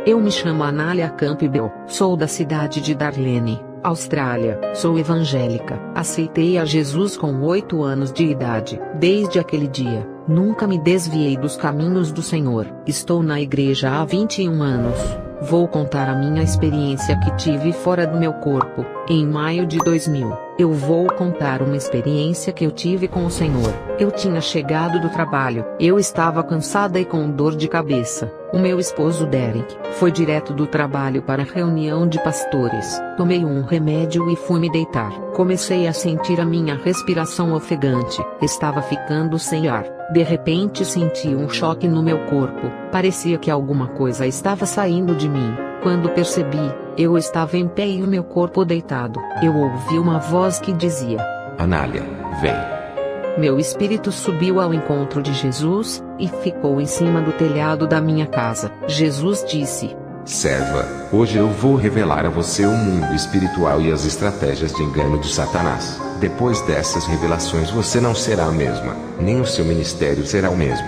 Eu me chamo Anália Campbell, sou da cidade de Darlene, Austrália, sou evangélica. Aceitei a Jesus com 8 anos de idade. Desde aquele dia, nunca me desviei dos caminhos do Senhor. Estou na igreja há 21 anos. Vou contar a minha experiência que tive fora do meu corpo. Em maio de 2000, eu vou contar uma experiência que eu tive com o Senhor. Eu tinha chegado do trabalho. Eu estava cansada e com dor de cabeça. O meu esposo Derek foi direto do trabalho para a reunião de pastores. Tomei um remédio e fui me deitar. Comecei a sentir a minha respiração ofegante. Estava ficando sem ar. De repente senti um choque no meu corpo. Parecia que alguma coisa estava saindo de mim. Quando percebi, eu estava em pé e o meu corpo deitado. Eu ouvi uma voz que dizia: Anália, vem. Meu espírito subiu ao encontro de Jesus, e ficou em cima do telhado da minha casa. Jesus disse: Serva, hoje eu vou revelar a você o mundo espiritual e as estratégias de engano de Satanás. Depois dessas revelações você não será a mesma, nem o seu ministério será o mesmo.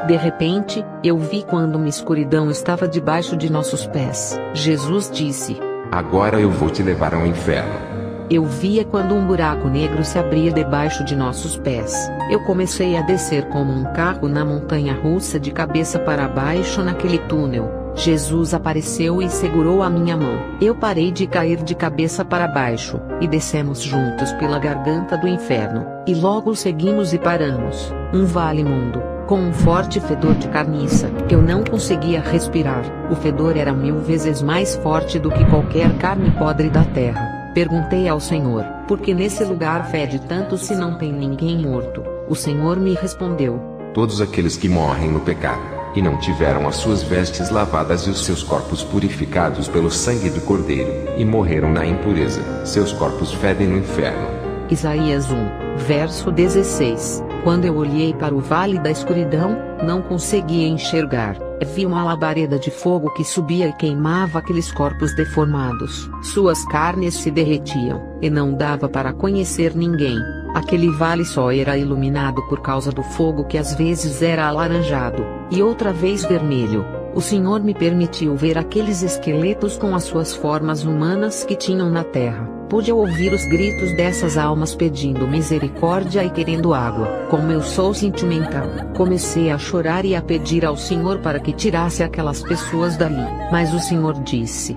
De repente, eu vi quando uma escuridão estava debaixo de nossos pés. Jesus disse: Agora eu vou te levar ao inferno. Eu via quando um buraco negro se abria debaixo de nossos pés. Eu comecei a descer como um carro na montanha-russa de cabeça para baixo naquele túnel. Jesus apareceu e segurou a minha mão. Eu parei de cair de cabeça para baixo, e descemos juntos pela garganta do inferno. E logo seguimos e paramos. Um vale imundo, com um forte fedor de carniça. Eu não conseguia respirar. O fedor era 1000 vezes mais forte do que qualquer carne podre da terra. Perguntei ao Senhor: por que nesse lugar fede tanto se não tem ninguém morto? O Senhor me respondeu: todos aqueles que morrem no pecado, e não tiveram as suas vestes lavadas e os seus corpos purificados pelo sangue do Cordeiro, e morreram na impureza, seus corpos fedem no inferno. Isaías 1, verso 16. Quando eu olhei para o vale da escuridão, não conseguia enxergar. Vi uma labareda de fogo que subia e queimava aqueles corpos deformados. Suas carnes se derretiam, e não dava para conhecer ninguém. Aquele vale só era iluminado por causa do fogo que às vezes era alaranjado, e outra vez vermelho. O Senhor me permitiu ver aqueles esqueletos com as suas formas humanas que tinham na terra. Pude ouvir os gritos dessas almas pedindo misericórdia e querendo água. Como eu sou sentimental, comecei a chorar e a pedir ao Senhor para que tirasse aquelas pessoas dali. Mas o Senhor disse: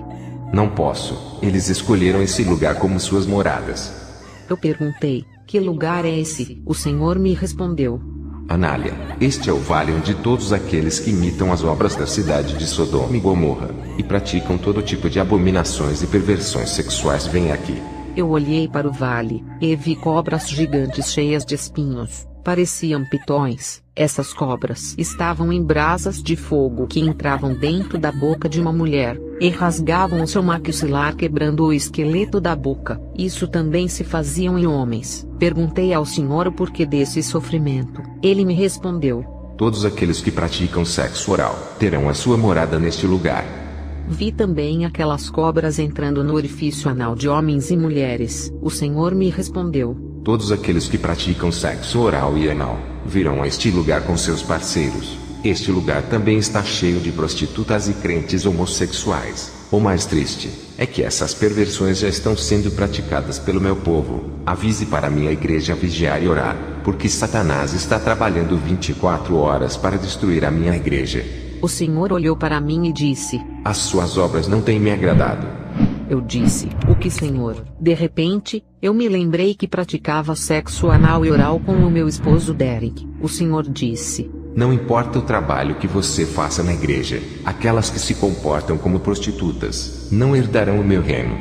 não posso, eles escolheram esse lugar como suas moradas. Eu perguntei: que lugar é esse? O Senhor me respondeu: Anália, este é o vale onde todos aqueles que imitam as obras da cidade de Sodoma e Gomorra, e praticam todo tipo de abominações e perversões sexuais vêm aqui. Eu olhei para o vale, e vi cobras gigantes cheias de espinhos, pareciam pitões. Essas cobras estavam em brasas de fogo que entravam dentro da boca de uma mulher, e rasgavam o seu maxilar quebrando o esqueleto da boca. Isso também se faziam em homens. Perguntei ao Senhor o porquê desse sofrimento. Ele me respondeu: todos aqueles que praticam sexo oral terão a sua morada neste lugar. Vi também aquelas cobras entrando no orifício anal de homens e mulheres. O Senhor me respondeu: todos aqueles que praticam sexo oral e anal virão a este lugar com seus parceiros. Este lugar também está cheio de prostitutas e crentes homossexuais. O mais triste é que essas perversões já estão sendo praticadas pelo meu povo. Avise para a minha igreja vigiar e orar, porque Satanás está trabalhando 24 horas para destruir a minha igreja. O Senhor olhou para mim e disse: as suas obras não têm me agradado. Eu disse: o que, Senhor? De repente, eu me lembrei que praticava sexo anal e oral com o meu esposo Derek. O Senhor disse: não importa o trabalho que você faça na igreja, aquelas que se comportam como prostitutas não herdarão o meu reino.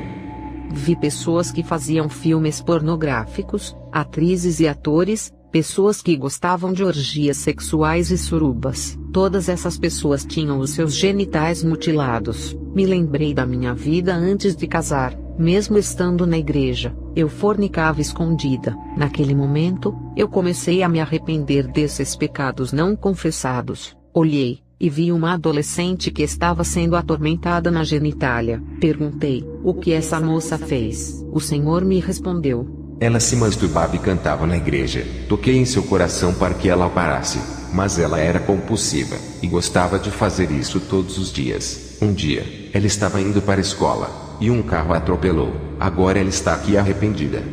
Vi pessoas que faziam filmes pornográficos, atrizes e atores, pessoas que gostavam de orgias sexuais e surubas. Todas essas pessoas tinham os seus genitais mutilados. Me lembrei da minha vida antes de casar. Mesmo estando na igreja, eu fornicava escondida. Naquele momento, eu comecei a me arrepender desses pecados não confessados. Olhei, e vi uma adolescente que estava sendo atormentada na genitália. Perguntei: o que essa moça fez? O Senhor me respondeu: Ela se masturbava e cantava na igreja. Toquei em seu coração para que ela parasse, mas ela era compulsiva, e gostava de fazer isso todos os dias. Um dia, ela estava indo para a escola, e um carro a atropelou. Agora ela está aqui arrependida.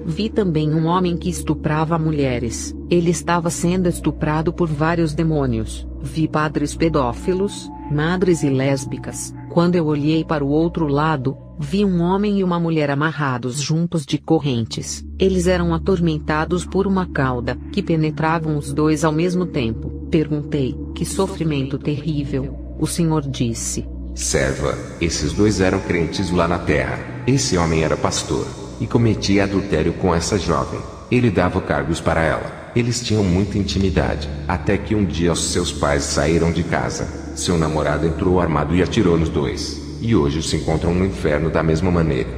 Vi também um homem que estuprava mulheres. Ele estava sendo estuprado por vários demônios. Vi padres pedófilos, madres e lésbicas. Quando eu olhei para o outro lado, vi um homem e uma mulher amarrados juntos de correntes. Eles eram atormentados por uma cauda, que penetravam os dois ao mesmo tempo. Perguntei: que sofrimento terrível. O Senhor disse: serva, esses dois eram crentes lá na terra. Esse homem era pastor, e cometia adultério com essa jovem. Ele dava cargos para ela. Eles tinham muita intimidade, até que um dia os seus pais saíram de casa. Seu namorado entrou armado e atirou nos dois, e hoje se encontram no inferno da mesma maneira.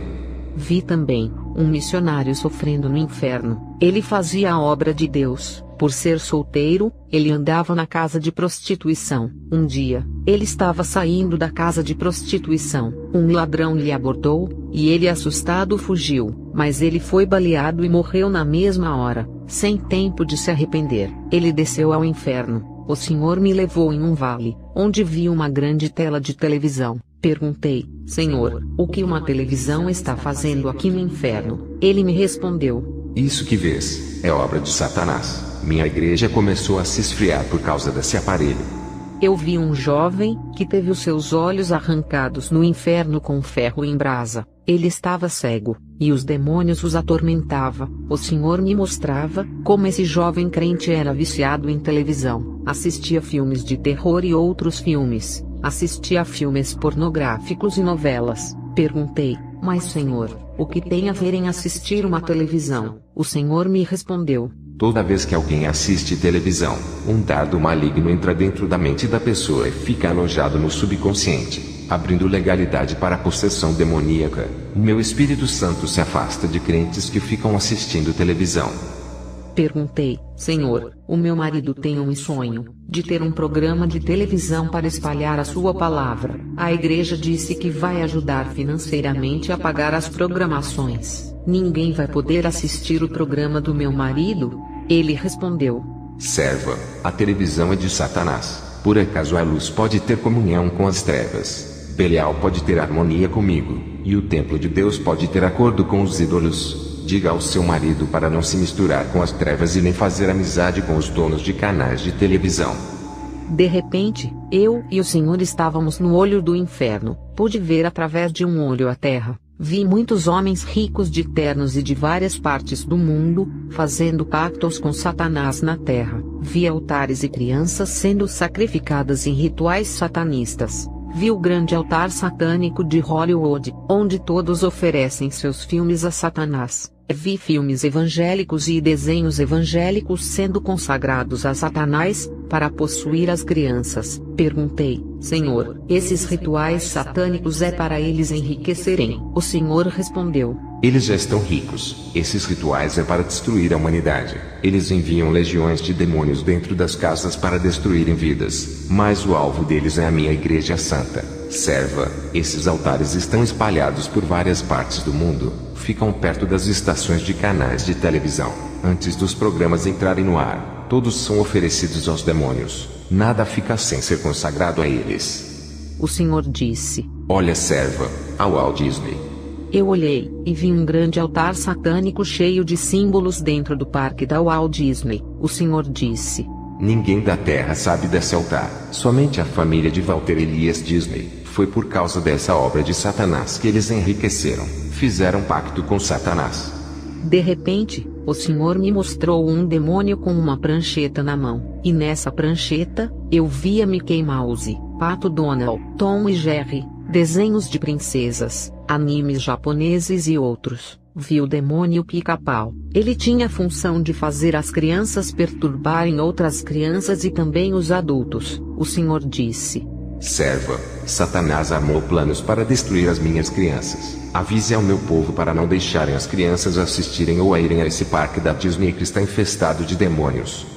Vi também um missionário sofrendo no inferno. Ele fazia a obra de Deus. Por ser solteiro, ele andava na casa de prostituição. Um dia, ele estava saindo da casa de prostituição. Um ladrão lhe abordou, e ele assustado fugiu, mas ele foi baleado e morreu na mesma hora, sem tempo de se arrepender. Ele desceu ao inferno. O Senhor me levou em um vale, onde vi uma grande tela de televisão. Perguntei: Senhor, o que uma televisão está fazendo aqui no inferno? Ele me respondeu: isso que vês é obra de Satanás. Minha igreja começou a se esfriar por causa desse aparelho. Eu vi um jovem, que teve os seus olhos arrancados no inferno com ferro em brasa. Ele estava cego, e os demônios os atormentava. O Senhor me mostrava como esse jovem crente era viciado em televisão. Assistia filmes de terror e outros filmes. Assistia a filmes pornográficos e novelas. Perguntei: mas Senhor, o que tem a ver em assistir uma televisão? O Senhor me respondeu: toda vez que alguém assiste televisão, um dardo maligno entra dentro da mente da pessoa e fica alojado no subconsciente, abrindo legalidade para a possessão demoníaca. O meu Espírito Santo se afasta de crentes que ficam assistindo televisão. Perguntei: Senhor, o meu marido tem um sonho de ter um programa de televisão para espalhar a sua palavra. A igreja disse que vai ajudar financeiramente a pagar as programações. Ninguém vai poder assistir o programa do meu marido? Ele respondeu: serva, a televisão é de Satanás. Por acaso a luz pode ter comunhão com as trevas? Belial pode ter harmonia comigo, e o templo de Deus pode ter acordo com os ídolos? Diga ao seu marido para não se misturar com as trevas e nem fazer amizade com os donos de canais de televisão. De repente, eu e o Senhor estávamos no olho do inferno. Pude ver através de um olho a terra. Vi muitos homens ricos de ternos e de várias partes do mundo, fazendo pactos com Satanás na terra. Vi altares e crianças sendo sacrificadas em rituais satanistas. Vi o grande altar satânico de Hollywood, onde todos oferecem seus filmes a Satanás. Vi filmes evangélicos e desenhos evangélicos sendo consagrados a Satanás, para possuir as crianças. Perguntei: Senhor, esses rituais satânicos é para eles enriquecerem? O Senhor respondeu: eles já estão ricos. Esses rituais é para destruir a humanidade. Eles enviam legiões de demônios dentro das casas para destruírem vidas. Mas o alvo deles é a minha igreja santa. Serva, esses altares estão espalhados por várias partes do mundo. Ficam perto das estações de canais de televisão. Antes dos programas entrarem no ar, todos são oferecidos aos demônios. Nada fica sem ser consagrado a eles. O Senhor disse: olha, serva, ao Walt Disney. Eu olhei, e vi um grande altar satânico cheio de símbolos dentro do parque da Walt Disney. O Senhor disse: ninguém da terra sabe desse altar, somente a família de Walter Elias Disney. Foi por causa dessa obra de Satanás que eles enriqueceram. Fizeram pacto com Satanás. De repente, o Senhor me mostrou um demônio com uma prancheta na mão. E nessa prancheta, eu via Mickey Mouse, Pato Donald, Tom e Jerry, desenhos de princesas, animes japoneses e outros. Vi o demônio Pica-Pau. Ele tinha a função de fazer as crianças perturbarem outras crianças e também os adultos. O Senhor disse: serva, Satanás armou planos para destruir as minhas crianças. Avise ao meu povo para não deixarem as crianças assistirem ou a irem a esse parque da Disney que está infestado de demônios.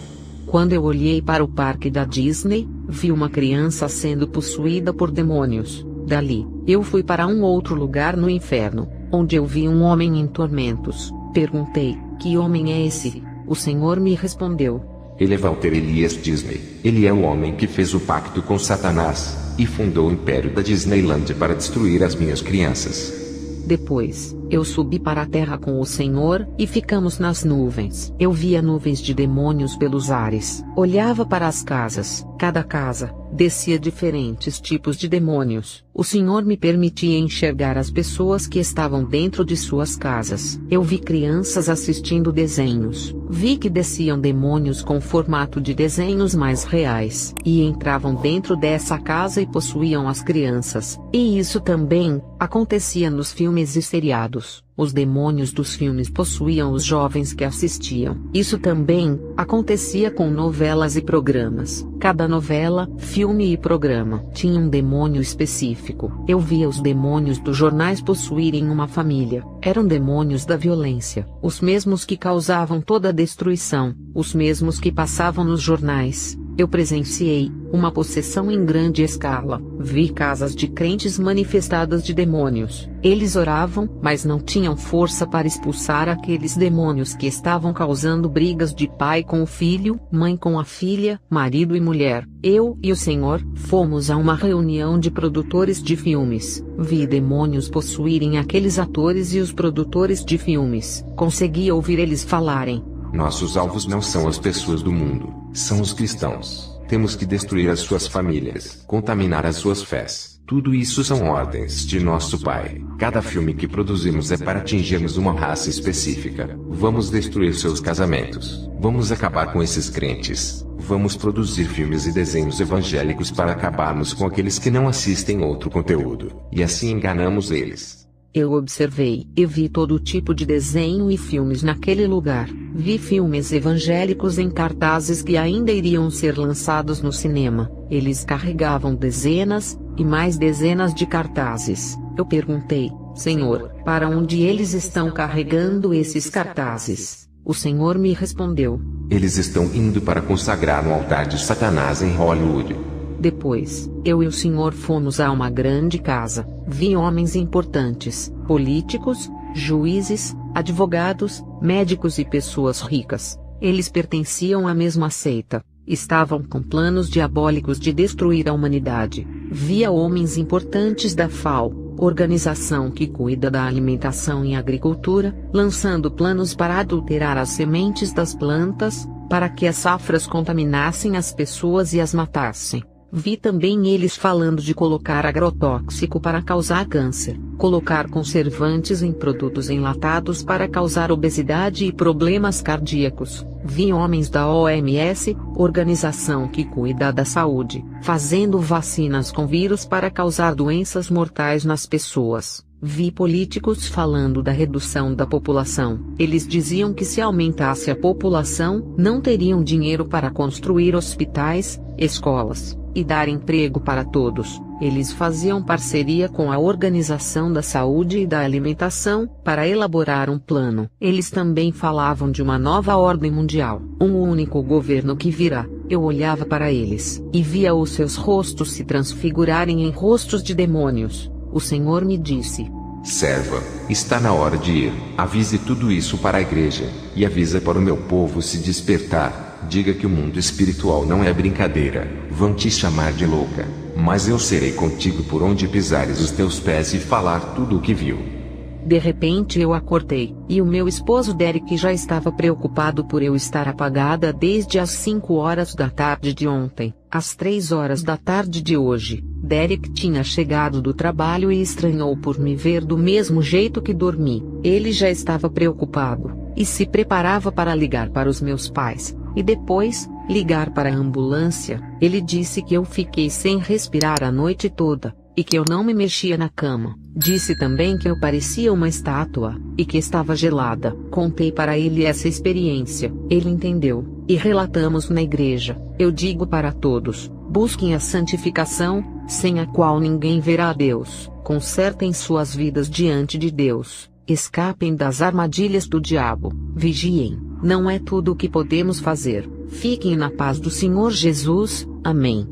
Quando eu olhei para o parque da Disney, vi uma criança sendo possuída por demônios. Dali, eu fui para um outro lugar no inferno, onde eu vi um homem em tormentos. Perguntei: que homem é esse? O Senhor me respondeu: ele é Walter Elias Disney. Ele é o homem que fez o pacto com Satanás e fundou o império da Disneyland para destruir as minhas crianças. Depois, eu subi para a terra com o Senhor, e ficamos nas nuvens. Eu via nuvens de demônios pelos ares. Olhava para as casas. Cada casa descia diferentes tipos de demônios. O Senhor me permitia enxergar as pessoas que estavam dentro de suas casas. Eu vi crianças assistindo desenhos. Vi que desciam demônios com formato de desenhos mais reais, e entravam dentro dessa casa e possuíam as crianças. E isso também acontecia nos filmes e seriados. Os demônios dos filmes possuíam os jovens que assistiam. Isso também acontecia com novelas e programas. Cada novela, filme e programa tinha um demônio específico. Eu via os demônios dos jornais possuírem uma família. Eram demônios da violência, os mesmos que causavam toda a destruição, os mesmos que passavam nos jornais. Eu presenciei uma possessão em grande escala. Vi casas de crentes manifestadas de demônios. Eles oravam, mas não tinham força para expulsar aqueles demônios que estavam causando brigas de pai com o filho, mãe com a filha, marido e mulher. Eu e o Senhor fomos a uma reunião de produtores de filmes. Vi demônios possuírem aqueles atores e os produtores de filmes. Consegui ouvir eles falarem: nossos alvos não são as pessoas do mundo, são os cristãos. Temos que destruir as suas famílias, contaminar as suas fés. Tudo isso são ordens de nosso Pai. Cada filme que produzimos é para atingirmos uma raça específica. Vamos destruir seus casamentos. Vamos acabar com esses crentes. Vamos produzir filmes e desenhos evangélicos para acabarmos com aqueles que não assistem outro conteúdo. E assim enganamos eles. Eu observei e vi todo tipo de desenho e filmes naquele lugar. Vi filmes evangélicos em cartazes que ainda iriam ser lançados no cinema. Eles carregavam dezenas e mais dezenas de cartazes. Eu perguntei: Senhor, para onde eles estão carregando esses cartazes? O Senhor me respondeu: eles estão indo para consagrar no altar de Satanás em Hollywood. Depois, eu e o Senhor fomos a uma grande casa. Vi homens importantes, políticos, juízes, advogados, médicos e pessoas ricas. Eles pertenciam à mesma seita. Estavam com planos diabólicos de destruir a humanidade. Via homens importantes da FAO, organização que cuida da alimentação e agricultura, lançando planos para adulterar as sementes das plantas, para que as safras contaminassem as pessoas e as matassem. Vi também eles falando de colocar agrotóxico para causar câncer, colocar conservantes em produtos enlatados para causar obesidade e problemas cardíacos. Vi homens da OMS, organização que cuida da saúde, fazendo vacinas com vírus para causar doenças mortais nas pessoas. Vi políticos falando da redução da população. Eles diziam que se aumentasse a população, não teriam dinheiro para construir hospitais, escolas e dar emprego para todos. Eles faziam parceria com a Organização da Saúde e da Alimentação para elaborar um plano. Eles também falavam de uma nova ordem mundial, um único governo que virá. Eu olhava para eles e via os seus rostos se transfigurarem em rostos de demônios. O Senhor me disse: serva, está na hora de ir. Avise tudo isso para a igreja, e avisa para o meu povo se despertar. Diga que o mundo espiritual não é brincadeira. Vão te chamar de louca, mas eu serei contigo por onde pisares os teus pés e falar tudo o que viu. De repente eu acordei, e o meu esposo Derek já estava preocupado por eu estar apagada desde as 5 horas da tarde de ontem. Às 3 horas da tarde de hoje, Derek tinha chegado do trabalho e estranhou por me ver do mesmo jeito que dormi. Ele já estava preocupado, e se preparava para ligar para os meus pais, e depois, ligar para a ambulância. Ele disse que eu fiquei sem respirar a noite toda, e que eu não me mexia na cama. Disse também que eu parecia uma estátua, e que estava gelada. Contei para ele essa experiência. Ele entendeu, e relatamos na igreja. Eu digo para todos: busquem a santificação, sem a qual ninguém verá a Deus. Consertem suas vidas diante de Deus. Escapem das armadilhas do diabo. Vigiem. Não é tudo o que podemos fazer. Fiquem na paz do Senhor Jesus. Amém.